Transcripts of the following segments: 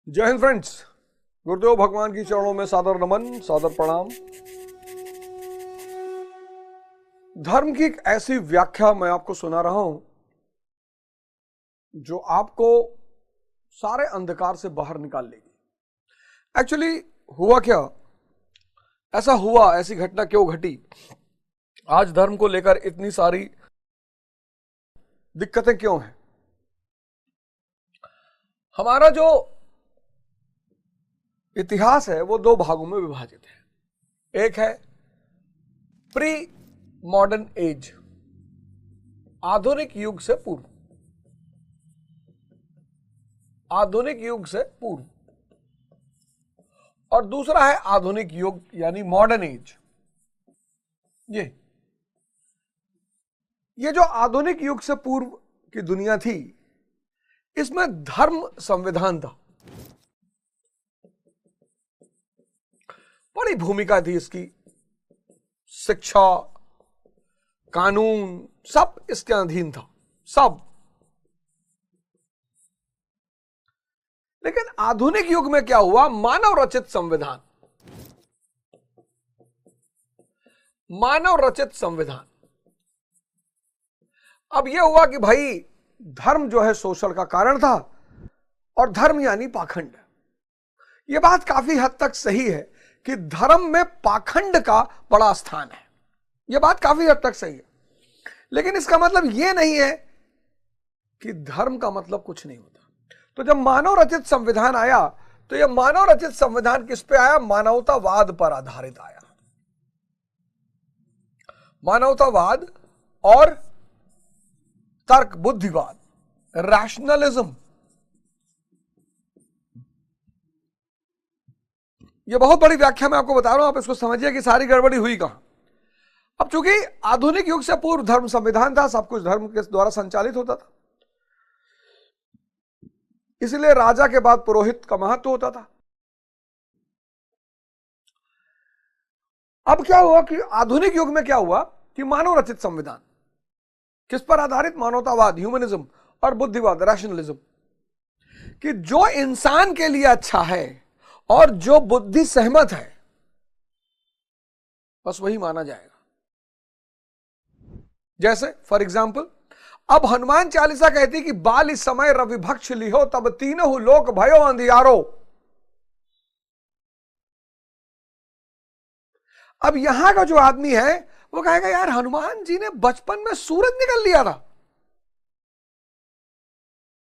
जय हिंद फ्रेंड्स, गुरुदेव भगवान की चरणों में सादर नमन, सादर प्रणाम। धर्म की एक ऐसी व्याख्या मैं आपको सुना रहा हूं जो आपको सारे अंधकार से बाहर निकाल लेगी। एक्चुअली हुआ क्या, ऐसा हुआ, ऐसी घटना क्यों घटी, आज धर्म को लेकर इतनी सारी दिक्कतें क्यों हैं। हमारा जो इतिहास है वो दो भागों में विभाजित है। एक है प्री मॉडर्न एज, आधुनिक युग से पूर्व, आधुनिक युग से पूर्व, और दूसरा है आधुनिक युग यानी मॉडर्न एज। ये जो आधुनिक युग से पूर्व की दुनिया थी, इसमें धर्म संविधान था, बड़ी भूमिका थी इसकी, शिक्षा, कानून सब इसके अधीन था, सब। लेकिन आधुनिक युग में क्या हुआ, मानव रचित संविधान, मानव रचित संविधान। अब यह हुआ कि भाई धर्म जो है शोषण का कारण था, और धर्म यानी पाखंड। यह बात काफी हद तक सही है कि धर्म में पाखंड का बड़ा स्थान है, यह बात काफी हद तक सही है। लेकिन इसका मतलब यह नहीं है कि धर्म का मतलब कुछ नहीं होता। तो जब मानव रचित संविधान आया, तो यह मानव रचित संविधान किस पे आया, मानवतावाद पर आधारित आया। मानवतावाद और तर्क बुद्धिवाद, रैशनलिज्म। यह बहुत बड़ी व्याख्या मैं आपको बता रहा हूं, आप इसको समझिए कि सारी गड़बड़ी हुई कहां। अब चूंकि आधुनिक युग से पूर्व धर्म संविधान था, सब कुछ धर्म के द्वारा संचालित होता था, इसलिए राजा के बाद पुरोहित का महत्व होता था। अब क्या हुआ कि आधुनिक युग में क्या हुआ कि मानव रचित संविधान किस पर आधारित, मानवतावाद, ह्यूमनिज्म और बुद्धिवाद, रैशनलिज्म, कि जो इंसान के लिए अच्छा है और जो बुद्धि सहमत है बस वही माना जाएगा। जैसे फॉर एग्जाम्पल, अब हनुमान चालीसा कहती कि बाल इस समय रवि भक्ष लिहो, तब तीनों लोक भयो अंधियारो। अब यहां का जो आदमी है वो कहेगा यार हनुमान जी ने बचपन में सूरज निकल लिया था,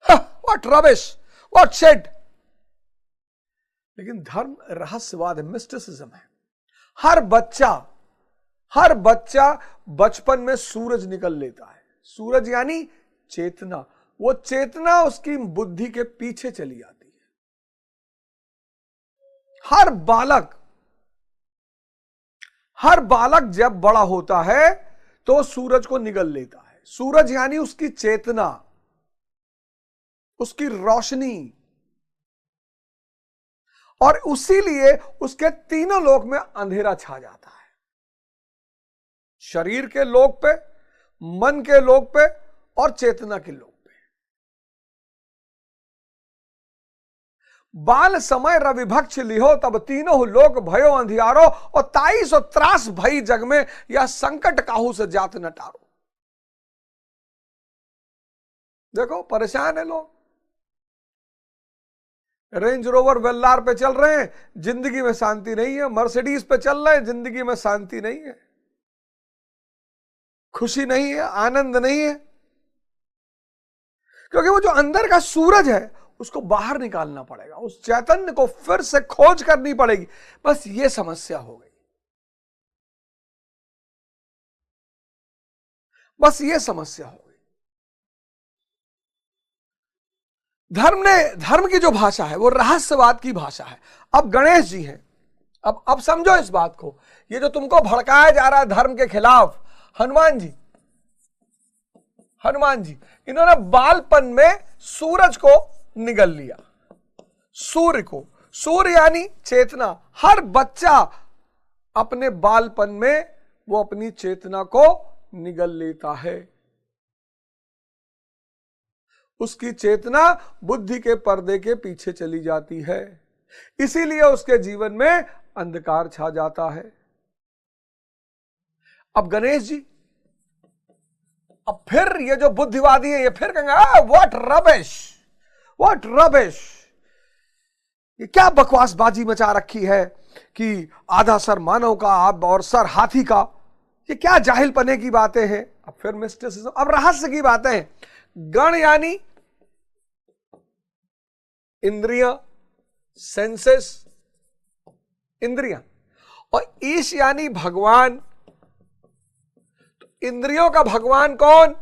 व्हाट रबिश, व्हाट शिट। लेकिन धर्म रहस्यवाद है, मिस्टिसिज्म है। हर बच्चा बचपन में सूरज निकल लेता है। सूरज यानी चेतना, वो चेतना उसकी बुद्धि के पीछे चली आती है। हर बालक जब बड़ा होता है तो सूरज को निगल लेता है। सूरज यानी उसकी चेतना, उसकी रोशनी, और उसीलिए उसके तीनों लोक में अंधेरा छा जाता है। शरीर के लोक पे, मन के लोक पे और चेतना के लोक पे। बाल समय रवि भक्ष लिहो, तब तीनों लोक भयो अंधियारो, और 23 और त्रास भई जग में, या संकट काहू से जात न टारो। देखो परेशान है लोग, रेंज रोवर वेल्लार पे चल रहे हैं, जिंदगी में शांति नहीं है। मर्सिडीज पे चल रहे हैं, जिंदगी में शांति नहीं है, खुशी नहीं है, आनंद नहीं है। क्योंकि वो जो अंदर का सूरज है उसको बाहर निकालना पड़ेगा, उस चैतन्य को फिर से खोज करनी पड़ेगी। बस ये समस्या हो गई, बस ये समस्या हो गई। धर्म की जो भाषा है वो रहस्यवाद की भाषा है। अब गणेश जी हैं, अब समझो इस बात को, ये जो तुमको भड़काया जा रहा है धर्म के खिलाफ, हनुमान जी इन्होंने बालपन में सूरज को निगल लिया। सूर्य यानी चेतना। हर बच्चा अपने बालपन में वो अपनी चेतना को निगल लेता है। उसकी चेतना बुद्धि के पर्दे के पीछे चली जाती है, इसीलिए उसके जीवन में अंधकार छा जाता है। अब गणेश जी, अब फिर ये जो बुद्धिवादी है ये फिर कहेंगे व्हाट रबिश, व्हाट रबिश, ये क्या बकवासबाजी मचा रखी है कि आधा सर मानव का और सर हाथी का, ये क्या जाहिल पने की बातें हैं। अब फिर मिस्टिसिज्म, अब रहस्य की बातें हैं। गण यानी इंद्रियां, सेंसेस, इंद्रियां, और ईश यानी भगवान। तो इंद्रियों का भगवान कौन?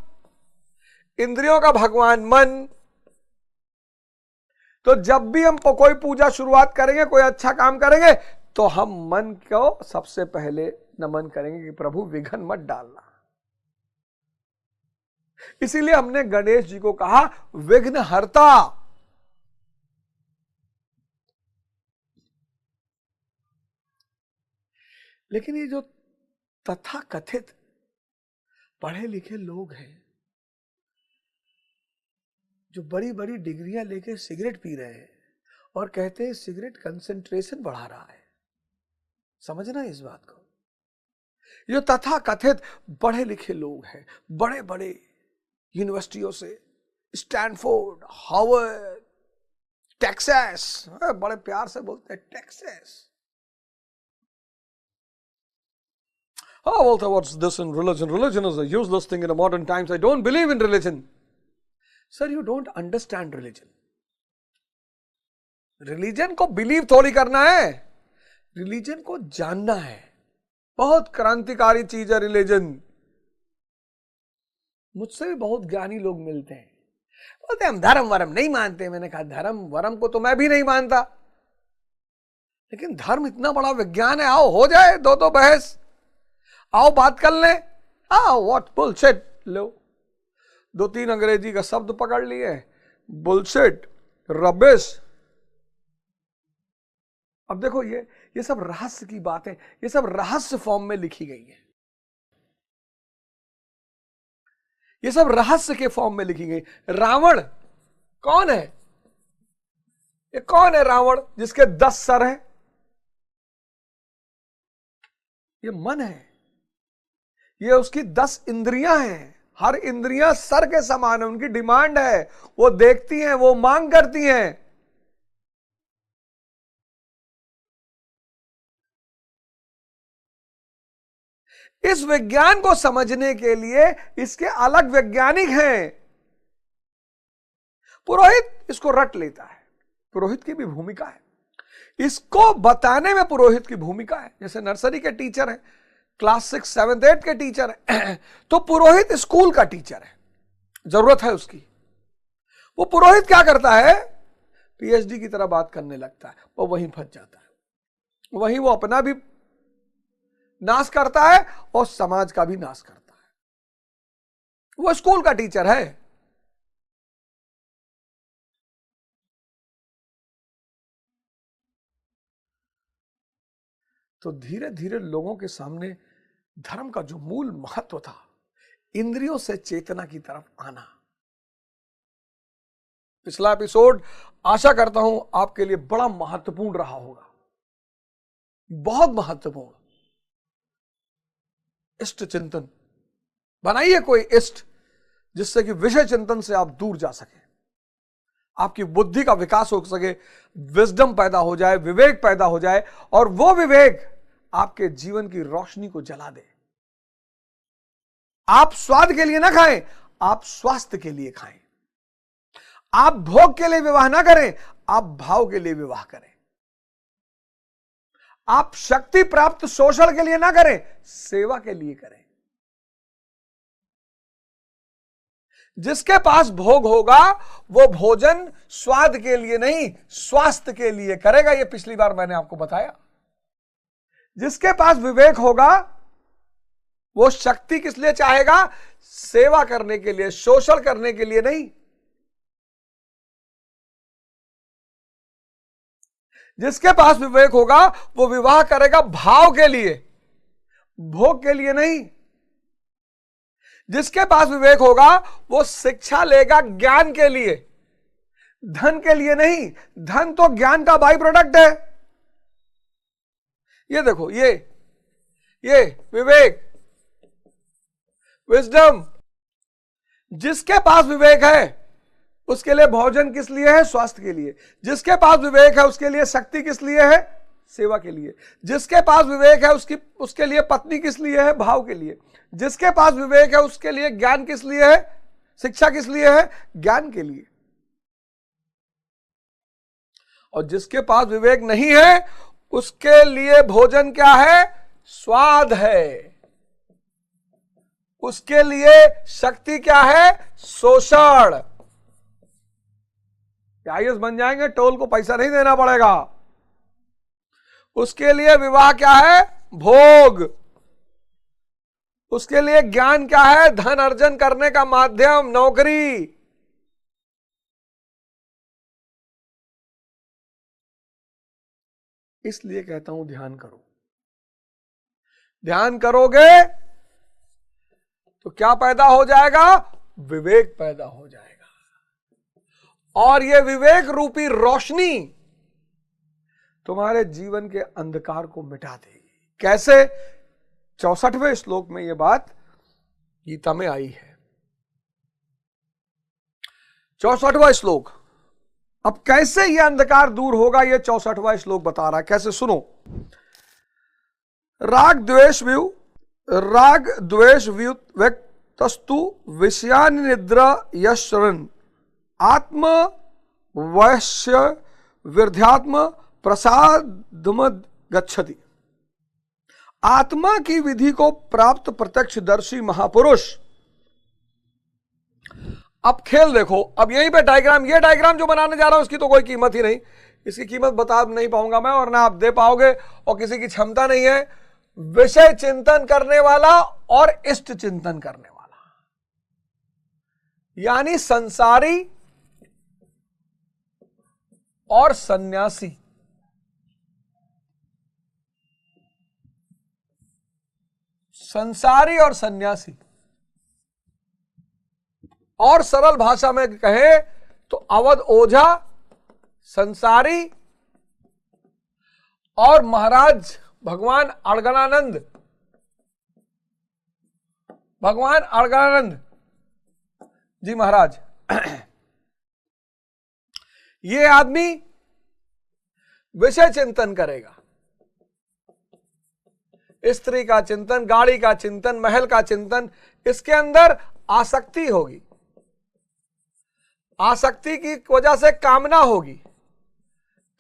इंद्रियों का भगवान मन। तो जब भी हम कोई पूजा शुरुआत करेंगे, कोई अच्छा काम करेंगे, तो हम मन को सबसे पहले नमन करेंगे कि प्रभु विघ्न मत डालना। इसीलिए हमने गणेश जी को कहा विघ्न हर्ता। लेकिन ये जो तथाकथित पढ़े लिखे लोग हैं, जो बड़ी बड़ी डिग्रियां लेके सिगरेट पी रहे हैं और कहते हैं सिगरेट कंसंट्रेशन बढ़ा रहा है, समझना इस बात को। ये तथाकथित पढ़े लिखे लोग हैं, बड़े बड़े यूनिवर्सिटियों से, स्टैनफोर्ड, हार्वर्ड, टेक्सास, बड़े प्यार से बोलते हैं Texas. Oh, Walter, what's this in religion? Religion is a useless thing in the modern times. I don't believe in religion. Sir, you don't understand religion. Religion को बिलीव थोड़ी करना है, religion को जानना है। बहुत क्रांतिकारी चीज है रिलीजन। मुझसे भी बहुत ज्ञानी लोग मिलते हैं, बोलते हैं हम धर्म वरम नहीं मानते। मैंने कहा धर्म वरम को तो मैं भी नहीं मानता, लेकिन धर्म इतना बड़ा विज्ञान है। आओ हो जाए दो बहस, आओ बात कर लें। व्हाट बुलशिट, लो 2-3 अंग्रेजी का शब्द पकड़ लिए, बुलशिट, रबिश। अब देखो ये सब रहस्य की बातें, ये सब रहस्य फॉर्म में लिखी गई है, ये सब रहस्य के फॉर्म में लिखी गई। रावण कौन है? ये कौन है रावण जिसके 10 सर हैं? ये मन है, ये उसकी 10 इंद्रियां हैं। हर इंद्रियां सर के समान है, उनकी डिमांड है, वो देखती हैं, वो मांग करती हैं। इस विज्ञान को समझने के लिए इसके अलग वैज्ञानिक हैं। पुरोहित इसको रट लेता है, पुरोहित की भी भूमिका है, इसको बताने में पुरोहित की भूमिका है। जैसे नर्सरी के टीचर हैं, क्लास 6, 7, 8 के टीचर हैं, तो पुरोहित स्कूल का टीचर है, जरूरत है उसकी। वो पुरोहित क्या करता है? पीएचडी की तरह बात करने लगता है, वो वहीं फंस जाता है, वहीं वो अपना भी नाश करता है और समाज का भी नाश करता है। वो स्कूल का टीचर है। तो धीरे धीरे लोगों के सामने धर्म का जो मूल महत्व था, इंद्रियों से चेतना की तरफ आना। पिछला एपिसोड आशा करता हूं आपके लिए बड़ा महत्वपूर्ण रहा होगा, बहुत महत्वपूर्ण। इष्ट चिंतन बनाइए, कोई इष्ट जिससे कि विषय चिंतन से आप दूर जा सके, आपकी बुद्धि का विकास हो सके, विजडम पैदा हो जाए, विवेक पैदा हो जाए, और वो विवेक आपके जीवन की रोशनी को जला दे। आप स्वाद के लिए ना खाएं, आप स्वास्थ्य के लिए खाएं। आप भोग के लिए विवाह ना करें, आप भाव के लिए विवाह करें। आप शक्ति प्राप्त शोषण के लिए ना करें, सेवा के लिए करें। जिसके पास भोग होगा वो भोजन स्वाद के लिए नहीं, स्वास्थ्य के लिए करेगा। ये पिछली बार मैंने आपको बताया। जिसके पास विवेक होगा वो शक्ति किस लिए चाहेगा? सेवा करने के लिए, शोषण करने के लिए नहीं। जिसके पास विवेक होगा वो विवाह करेगा भाव के लिए, भोग के लिए नहीं। जिसके पास विवेक होगा वो शिक्षा लेगा ज्ञान के लिए, धन के लिए नहीं। धन तो ज्ञान का बाई प्रोडक्ट है। ये देखो, ये विवेक, विजडम। जिसके पास विवेक है उसके लिए भोजन किस लिए है? स्वास्थ्य के लिए। जिसके पास विवेक है उसके लिए शक्ति किस लिए है? सेवा के लिए। जिसके पास विवेक है उसके लिए पत्नी किस लिए है? भाव के लिए। जिसके पास विवेक है उसके लिए ज्ञान किस लिए है? शिक्षा किस लिए है? ज्ञान के लिए। और जिसके पास विवेक नहीं है उसके लिए भोजन क्या है? स्वाद है। उसके लिए शक्ति क्या है? शोषण। आईएएस बन जाएंगे, टोल को पैसा नहीं देना पड़ेगा। उसके लिए विवाह क्या है? भोग। उसके लिए ज्ञान क्या है? धन अर्जन करने का माध्यम, नौकरी। इसलिए कहता हूं ध्यान करो। ध्यान करोगे तो क्या पैदा हो जाएगा? विवेक पैदा हो जाएगा। और यह विवेक रूपी रोशनी तुम्हारे जीवन के अंधकार को मिटा देगी। कैसे? 64वें श्लोक में यह बात गीता में आई है। 64वां श्लोक। अब कैसे यह अंधकार दूर होगा, यह 64वां श्लोक बता रहा है। कैसे? सुनो। राग द्वेष व्यक्तस्तु विषयानि निद्रा यशरन आत्म वैश्य विर्ध्यात्म प्रसादम गच्छति। आत्मा की विधि को प्राप्त प्रत्यक्षदर्शी महापुरुष। अब खेल देखो। अब यहीं पे डायग्राम, ये डायग्राम जो बनाने जा रहा हूं इसकी तो कोई कीमत ही नहीं। इसकी कीमत बता नहीं पाऊंगा मैं, और ना आप दे पाओगे, और किसी की क्षमता नहीं है। विषय चिंतन करने वाला और इष्ट चिंतन करने वाला, यानी संसारी और सन्यासी। संसारी और सन्यासी, और सरल भाषा में कहे तो अवध ओझा संसारी और महाराज भगवान अड़गड़ानंद जी महाराज। ये आदमी विषय चिंतन करेगा, स्त्री का चिंतन, गाड़ी का चिंतन, महल का चिंतन। इसके अंदर आसक्ति होगी। आसक्ति की वजह से कामना होगी,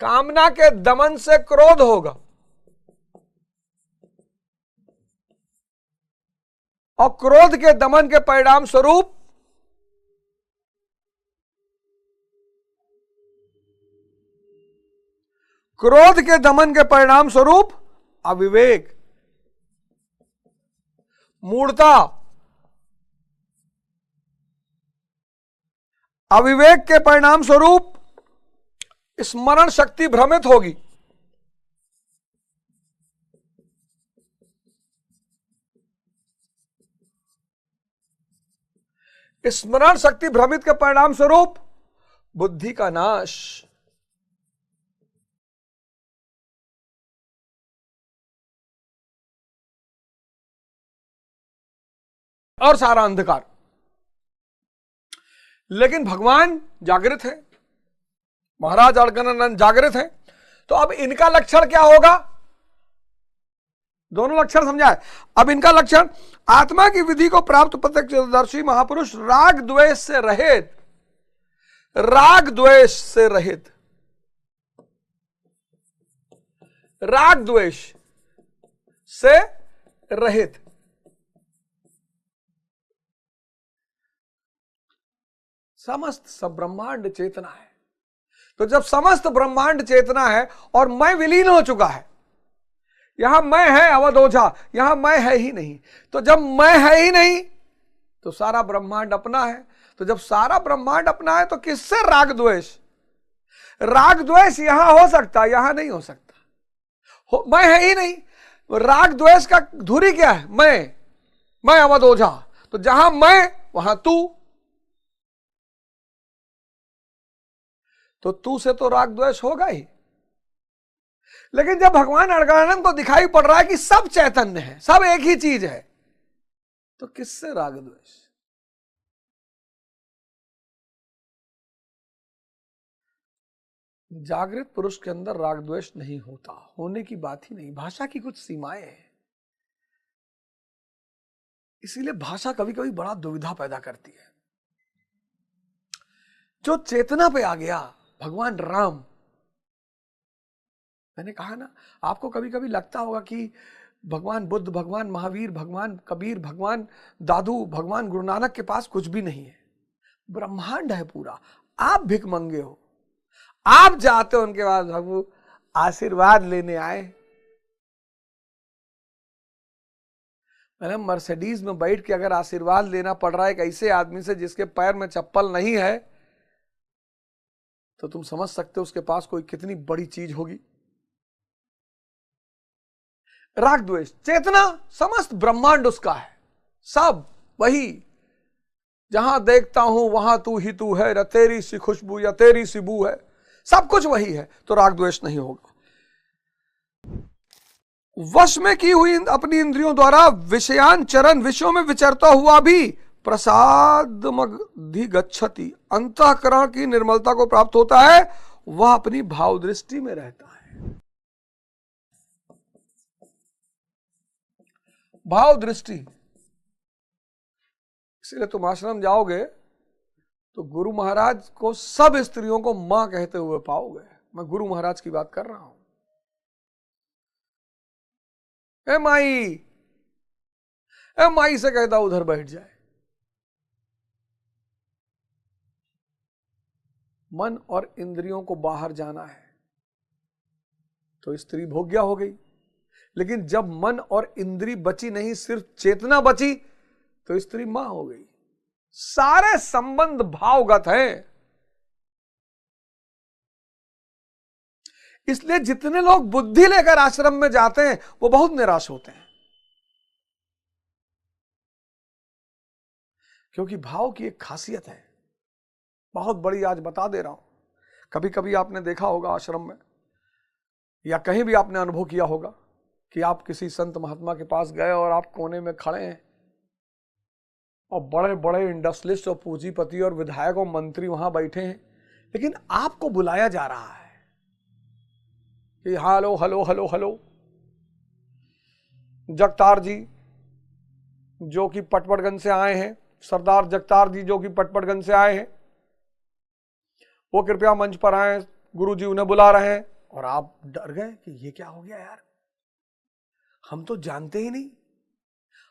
कामना के दमन से क्रोध होगा, और क्रोध के दमन के परिणाम स्वरूप अविवेक, मूढ़ता। अविवेक के परिणाम स्वरूप स्मरण शक्ति भ्रमित होगी। स्मरण शक्ति भ्रमित के परिणाम स्वरूप बुद्धि का नाश। और सारा अंधकार। लेकिन भगवान जागृत है, महाराज अड़गड़ानंद जागृत है। तो अब इनका लक्षण क्या होगा? दोनों लक्षण समझाए। अब इनका लक्षण, आत्मा की विधि को प्राप्त प्रत्यक्षदर्शी महापुरुष राग द्वेष से रहित, राग द्वेष से रहित, राग द्वेष से रहित। समस्त सब ब्रह्मांड चेतना है। तो जब समस्त ब्रह्मांड चेतना है और मैं विलीन हो चुका है, यहां मैं है अवध ओझा, यहां मैं है ही नहीं। तो जब मैं है ही नहीं तो सारा ब्रह्मांड अपना है। तो जब सारा ब्रह्मांड अपना है तो किससे राग द्वेष? राग द्वेष यहां हो सकता, यहां नहीं हो सकता। मैं है ही नहीं। राग द्वेष का धुरी क्या है? मैं अवध ओझा। तो जहां मैं वहां तू, तो तू से तो राग द्वेष होगा ही। लेकिन जब भगवान अड़गड़ानंद को दिखाई पड़ रहा है कि सब चैतन्य है, सब एक ही चीज है, तो किससे राग द्वेष? जागृत पुरुष के अंदर राग द्वेष नहीं होता, होने की बात ही नहीं। भाषा की कुछ सीमाएं हैं, इसीलिए भाषा कभी कभी बड़ा दुविधा पैदा करती है। जो चेतना पे आ गया, भगवान राम, मैंने कहा ना, आपको कभी कभी लगता होगा कि भगवान बुद्ध, भगवान महावीर, भगवान कबीर, भगवान दादू, भगवान गुरु नानक के पास कुछ भी नहीं है। ब्रह्मांड है पूरा। आप भिखमंगे हो, आप जाते हो उनके पास, भगवू आशीर्वाद लेने आए। मैंने मर्सिडीज में बैठ के अगर आशीर्वाद लेना पड़ रहा है एक ऐसे आदमी से जिसके पैर में चप्पल नहीं है, तो तुम समझ सकते हो उसके पास कोई कितनी बड़ी चीज होगी। राग द्वेष, चेतना, समस्त ब्रह्मांड उसका है, सब वही। जहां देखता हूं वहां तू ही तू है, तेरी सी खुशबू या तेरी सी बू है, सब कुछ वही है, तो राग द्वेष नहीं होगा। वश में की हुई अपनी इंद्रियों द्वारा विषयांचरण, विषयों में विचरता हुआ भी प्रसादमधि गच्छति, अंतःकरण की निर्मलता को प्राप्त होता है, वह अपनी भाव दृष्टि में रहता है। भाव दृष्टि, इसलिए तुम आश्रम जाओगे तो गुरु महाराज को सब स्त्रियों को मां कहते हुए पाओगे। मैं गुरु महाराज की बात कर रहा हूं। ए माई से कहता उधर बैठ जाए। मन और इंद्रियों को बाहर जाना है तो स्त्री भोग्या हो गई, लेकिन जब मन और इंद्री बची नहीं, सिर्फ चेतना बची, तो स्त्री मां हो गई। सारे संबंध भावगत हैं। इसलिए जितने लोग बुद्धि लेकर आश्रम में जाते हैं वो बहुत निराश होते हैं, क्योंकि भाव की एक खासियत है बहुत बड़ी, आज बता दे रहा हूं। कभी कभी आपने देखा होगा आश्रम में या कहीं भी आपने अनुभव किया होगा कि आप किसी संत महात्मा के पास गए और आप कोने में खड़े हैं और बड़े बड़े इंडस्ट्रियलिस्ट और पूंजीपति और विधायक और मंत्री वहां बैठे हैं, लेकिन आपको बुलाया जा रहा है कि hello hello hello hello, Jagtar ji जो कि पटपड़गंज से आए हैं, सरदार जगतार जी जो कि पटपड़गंज से आए हैं, वो कृपया मंच पर आए, गुरु जी उन्हें बुला रहे हैं। और आप डर गए कि ये क्या हो गया यार, हम तो जानते ही नहीं,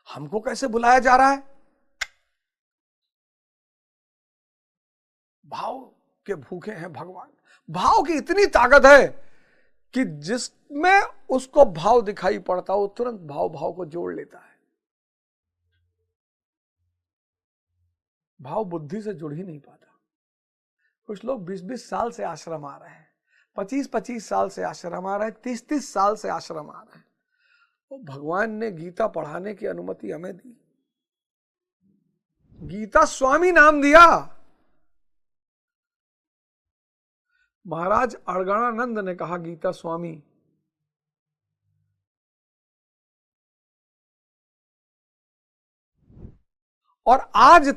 हमको कैसे बुलाया जा रहा है। भाव के भूखे हैं भगवान। भाव की इतनी ताकत है कि जिसमें उसको भाव दिखाई पड़ता हो तुरंत भाव भाव को जोड़ लेता है। भाव बुद्धि से जुड़ ही नहीं पाता। कुछ लोग 20-20 साल से आश्रम आ रहे हैं, 25-25 साल से आश्रम आ रहे हैं, 30-30 साल से आश्रम आ रहे हैं। तो भगवान ने गीता पढ़ाने की अनुमति हमें दी, गीता स्वामी नाम दिया। महाराज अड़गड़ानंद ने कहा गीता स्वामी। और आज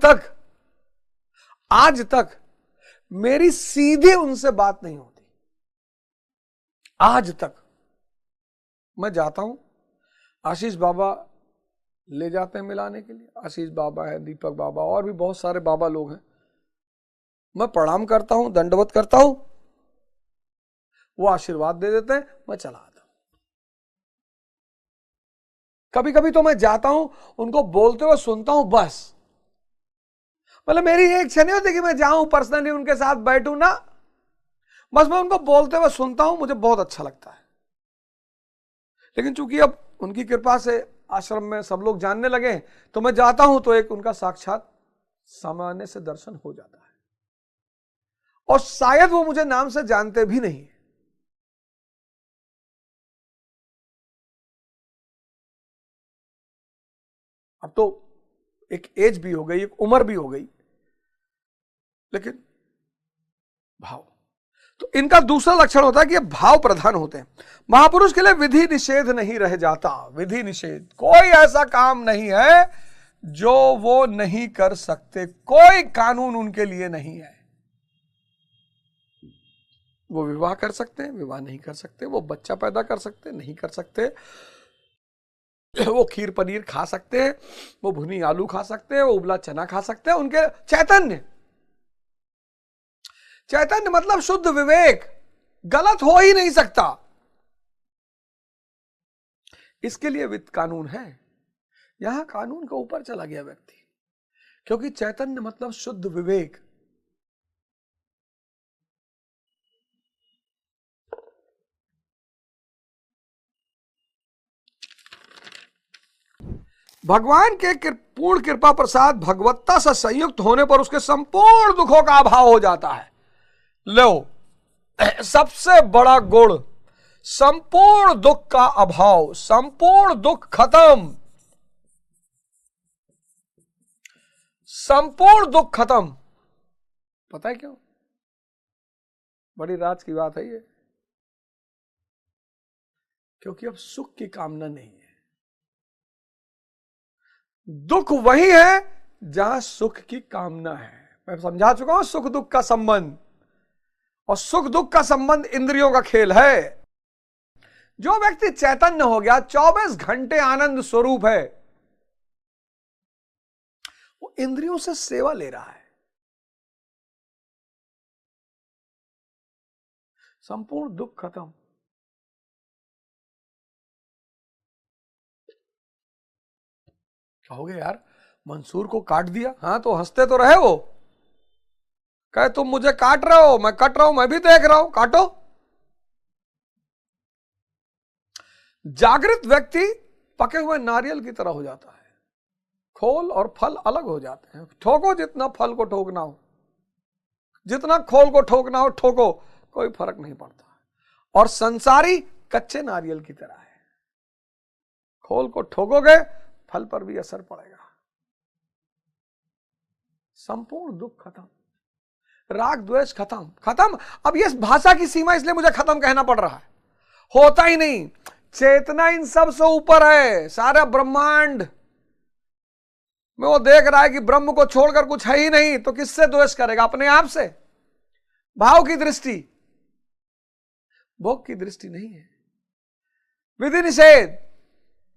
तक मेरी सीधे उनसे बात नहीं होती। आज तक मैं जाता हूं, आशीष बाबा ले जाते हैं मिलाने के लिए, आशीष बाबा है, दीपक बाबा और भी बहुत सारे बाबा लोग हैं। मैं प्रणाम करता हूं, दंडवत करता हूं, वो आशीर्वाद दे देते हैं, मैं चला आता हूं। कभी कभी तो मैं जाता हूं, उनको बोलते हुए सुनता हूं, बस। मतलब मेरी ये इच्छा नहीं होती कि मैं जाऊं पर्सनली उनके साथ बैठूं ना, बस मैं उनको बोलते हुए सुनता हूं, मुझे बहुत अच्छा लगता है। लेकिन चूंकि अब उनकी कृपा से आश्रम में सब लोग जानने लगे, तो मैं जाता हूं तो एक उनका साक्षात सामान्य से दर्शन हो जाता है। और शायद वो मुझे नाम से जानते भी नहीं। अब तो एक एज भी हो गई, एक उम्र भी हो गई, लेकिन भाव। तो इनका दूसरा लक्षण होता है कि ये भाव प्रधान होते हैं। महापुरुष के लिए विधि निषेध नहीं रह जाता। विधि निषेध, कोई ऐसा काम नहीं है जो वो नहीं कर सकते, कोई कानून उनके लिए नहीं है। वो विवाह कर सकते हैं, विवाह नहीं कर सकते, वो बच्चा पैदा कर सकते, नहीं कर सकते, वो खीर पनीर खा सकते हैं, वो भुनी आलू खा सकते हैं, वो उबला चना खा सकते हैं। उनके चैतन्य, चैतन्य मतलब शुद्ध विवेक, गलत हो ही नहीं सकता। इसके लिए वित्त कानून है। यहां कानून के ऊपर चला गया व्यक्ति, क्योंकि चैतन्य मतलब शुद्ध विवेक। भगवान के पूर्ण कृपा प्रसाद भगवत्ता से संयुक्त होने पर उसके संपूर्ण दुखों का अभाव हो जाता है। लो, सबसे बड़ा गुण, संपूर्ण दुख का अभाव, संपूर्ण दुख खत्म, संपूर्ण दुख खत्म। पता है क्यों? बड़ी राज की बात है ये, क्योंकि अब सुख की कामना नहीं है। दुख वही है जहां सुख की कामना है। मैं समझा चुका हूं सुख दुख का संबंध, और सुख दुख का संबंध इंद्रियों का खेल है। जो व्यक्ति चैतन्य हो गया, 24 घंटे आनंद स्वरूप है, वो इंद्रियों से सेवा ले रहा है। संपूर्ण दुख खत्म। कहोगे यार मंसूर को काट दिया, हाँ तो हंसते तो रहे वो, कहे तुम मुझे काट रहे हो, मैं कट रहा हूं, मैं भी देख रहा हूं, काटो। जागृत व्यक्ति पके हुए नारियल की तरह हो जाता है, खोल और फल अलग हो जाते हैं। ठोको जितना फल को ठोकना हो, जितना खोल को ठोकना हो ठोको, कोई फर्क नहीं पड़ता। और संसारी कच्चे नारियल की तरह है, खोल को ठोकोगे फल पर भी असर पड़ेगा। संपूर्ण दुख खत्म, राग द्वेष खत्म, खत्म। अब ये भाषा की सीमा इसलिए मुझे खत्म कहना पड़ रहा है, होता ही नहीं। चेतना इन सब से ऊपर है। सारा ब्रह्मांड में वो देख रहा है कि ब्रह्म को छोड़कर कुछ है ही नहीं, तो किससे द्वेष करेगा? अपने आप से। भाव की दृष्टि, भोग की दृष्टि नहीं है। विधि निषेध,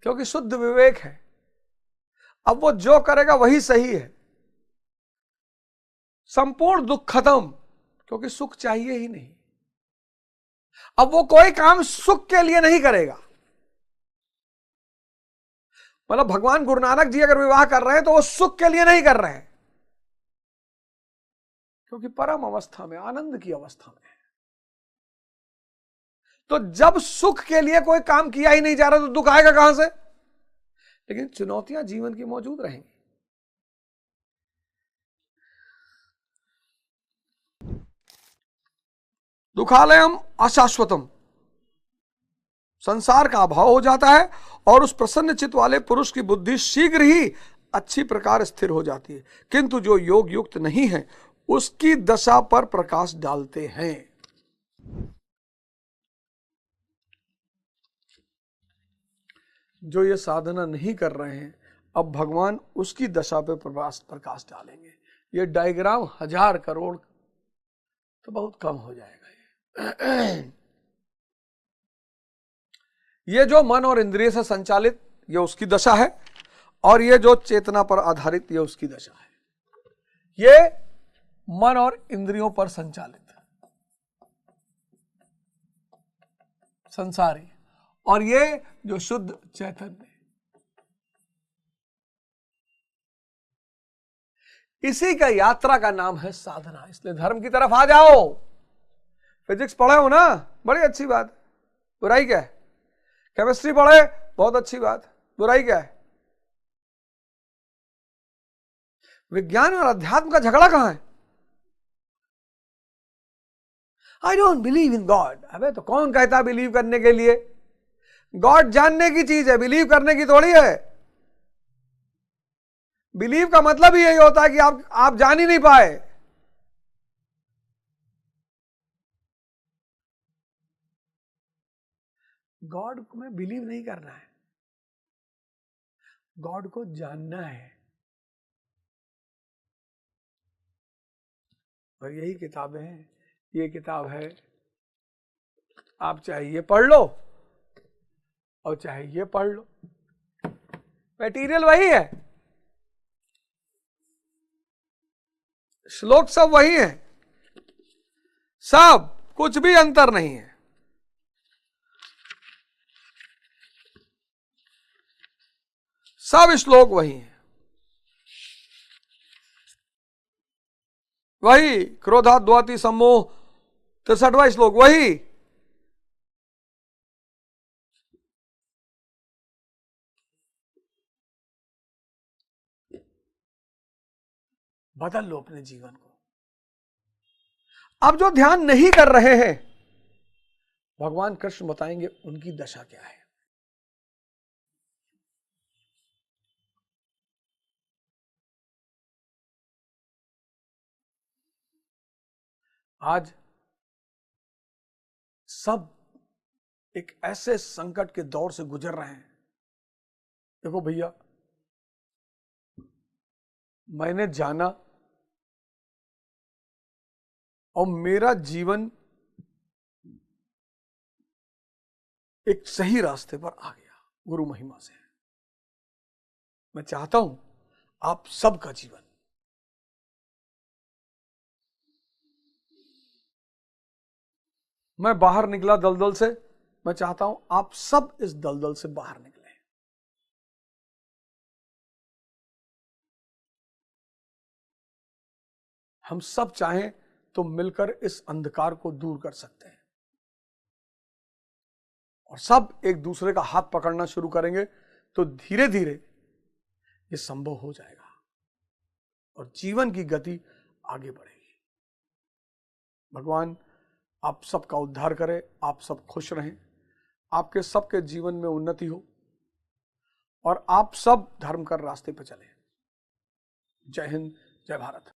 क्योंकि शुद्ध विवेक है। अब वो जो करेगा वही सही है। संपूर्ण दुख खत्म, क्योंकि सुख चाहिए ही नहीं। अब वो कोई काम सुख के लिए नहीं करेगा। मतलब भगवान गुरु नानक जी अगर विवाह कर रहे हैं तो वो सुख के लिए नहीं कर रहे हैं, क्योंकि परम अवस्था में, आनंद की अवस्था में है। तो जब सुख के लिए कोई काम किया ही नहीं जा रहा तो दुख आएगा कहां से? लेकिन चुनौतियां जीवन की मौजूद रहेंगी। दुखालयम अशाश्वतम, संसार का अभाव हो जाता है और उस प्रसन्न चित्त वाले पुरुष की बुद्धि शीघ्र ही अच्छी प्रकार स्थिर हो जाती है। किंतु जो योग युक्त नहीं है उसकी दशा पर प्रकाश डालते हैं। जो ये साधना नहीं कर रहे हैं, अब भगवान उसकी दशा पर प्रकाश डालेंगे। ये डायग्राम 1000 करोड़ तो बहुत कम हो जाएगा। ये जो मन और इंद्रिय से संचालित, ये उसकी दशा है, और ये जो चेतना पर आधारित, ये उसकी दशा है। ये मन और इंद्रियों पर संचालित है, संसारी, और ये जो शुद्ध चैतन्य, इसी का यात्रा का नाम है साधना। इसलिए धर्म की तरफ आ जाओ। फिजिक्स पढ़े हो ना, बड़ी अच्छी बात, बुराई क्या है? केमिस्ट्री पढ़े, बहुत अच्छी बात, बुराई क्या है? विज्ञान और अध्यात्म का झगड़ा कहां है? I don't believe in God. अबे तो कौन कहता है बिलीव करने के लिए? गॉड जानने की चीज है, बिलीव करने की थोड़ी है। बिलीव का मतलब ही यही होता है कि आप जान ही नहीं पाए। गॉड में बिलीव नहीं करना है, गॉड को जानना है। और यही किताबें हैं। ये किताब है, आप चाहे ये पढ़ लो और चाहे ये पढ़ लो, मटेरियल वही है, श्लोक सब वही है, सब कुछ भी अंतर नहीं है। सब श्लोक वही है, वही क्रोधात् द्वाति सम्मोह 63वां श्लोक वही। बदल लो अपने जीवन को। अब जो ध्यान नहीं कर रहे हैं, भगवान कृष्ण बताएंगे उनकी दशा क्या है। आज सब एक ऐसे संकट के दौर से गुजर रहे हैं। देखो भैया, मैंने जाना और मेरा जीवन एक सही रास्ते पर आ गया गुरु महिमा से। मैं चाहता हूं आप सबका जीवन मैं बाहर निकला दलदल से, मैं चाहता हूं आप सब इस दलदल से बाहर निकले। हम सब चाहें तो मिलकर इस अंधकार को दूर कर सकते हैं और सब एक दूसरे का हाथ पकड़ना शुरू करेंगे तो धीरे धीरे ये संभव हो जाएगा और जीवन की गति आगे बढ़ेगी। भगवान आप सबका उद्धार करे, आप सब खुश रहें, आपके सबके जीवन में उन्नति हो और आप सब धर्म कर रास्ते पर चलें। जय हिंद, जय भारत।